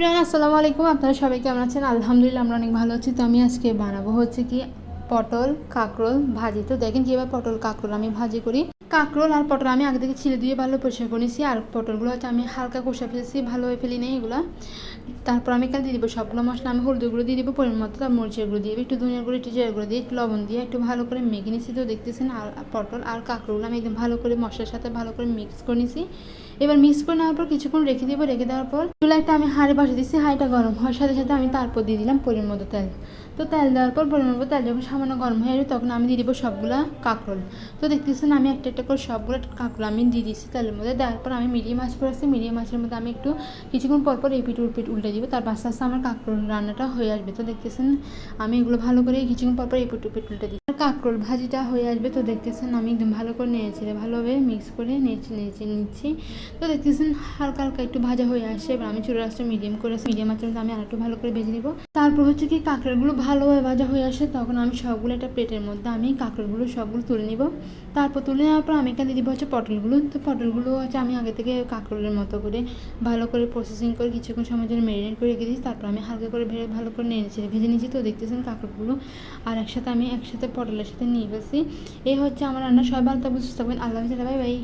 Everyone আসসালামু আলাইকুম। আপনারা সবাই কেমন আছেন? আলহামদুলিল্লাহ আমরা অনেক ভালো আছি। তো আমি আজকে বানাবো হচ্ছে কি পটল কাঁকরোল ভাজি। তো দেখেন কীভাবে পটল কাঁকরোল আমি ভাজি করি। কাঁকরোল আর পটল আমি আগে থেকে ছিলে দিয়ে ভালো পরিষ্কার করে নিয়েছি, আর পটলগুলো হচ্ছে আমি হালকা কষা ফেলেছি, ভালোভাবে ফেলি নেই এগুলো। তারপর আমি এখানে দিয়ে দিব সবগুলো মশলা। আমি হলুদ গুঁড়ো দিয়ে দিব পরিমাণ মতো, তার মরিচের গুঁড়ো দিয়ে একটু ধনিয়া গুঁড়ো, একটু জিরা গুঁড়ো দিয়ে একটু লবণ দিয়ে একটু ভালো করে মেখে নিয়েছি। তো দেখতেছেন আর পটল আর কাঁকরোল আমি একদম ভালো করে মশলার সাথে ভালো করে মিক্স করে নিয়েছি। এবার মিক্স করে নেওয়ার পর কিছুক্ষণ রেখে দেবো। রেখে দেওয়ার পর চুলা একটা আমি হাঁড়ি বসে দিচ্ছি। হাঁড়িটা গরম হওয়ার সাথে সাথে আমি তারপর দিয়ে দিলাম পরিমাণ মতো তেল। তো তেল দেওয়ার পর পরিমাণ মতো তেল যখন সামান্য গরম হয়ে যাবে তখন আমি দিয়ে দিব সবগুলা কাঁকরোল। তো দেখতেছেন আমি একটা একটা করে সবগুলো কাঁকরোল আমি দিয়ে দিচ্ছি তেলের মধ্যে। দেওয়ার পর আমি মিডিয়াম আঁচ করে আসছি। মিডিয়াম আঁচের মধ্যে আমি একটু কিছুক্ষণ পর পর এপিট উলপিট উল্টে দিব। তার আস্তে আস্তে আমার কাঁকরোল রান্নাটা হয়ে আসবে। তো দেখতেছেন আমি এগুলো ভালো করে কিছুক্ষণ পর পর এপিট উলপিট উল্টে দিই। কাঁকরোল ভাজিটা হয়ে আসবে। তো দেখতেছেন আমি একদম ভালো করে নিয়েছি, ভালোভাবে মিক্স করে নিচ্ছি। তো দেখতেছেন হালকা হালকা একটু ভাজা হয়ে আসছে। এবার আমি চুলার আঁচটা মিডিয়াম করে মিডিয়াম আঁচের মধ্যে আমি আরেকটু ভালো করে ভেজে নিব। তারপর হচ্ছে কি কাঁকরোলগুলো ভালোভাবে ভাজা হয়ে আসে তখন আমি সবগুলো একটা প্লেটের মধ্যে আমি কাঁকরোলগুলো সবগুলো তুলে নিব। তারপর তুলে নেওয়ার পর আমি এখানে দিব হচ্ছে পটলগুলো। তো পটলগুলো হচ্ছে আমি আগে থেকে কাঁকরোলের মতো করে ভালো করে প্রসেসিং করে কিছুক্ষণ সময় জন্য ম্যারিনেট করে রেখে দিয়েছি। তারপর আমি হালকা করে ভালো করে ভেজে নিয়েছি। তো দেখতেছেন কাঁকরোলগুলো আর একসাথে পটলের সাথে নিয়ে ফেলছি। এই হচ্ছে আমার রান্না। সবাই ভালো থাকবেন, সুস্থ থাকবেন। আল্লাহ হাফেজ, বাই বাই।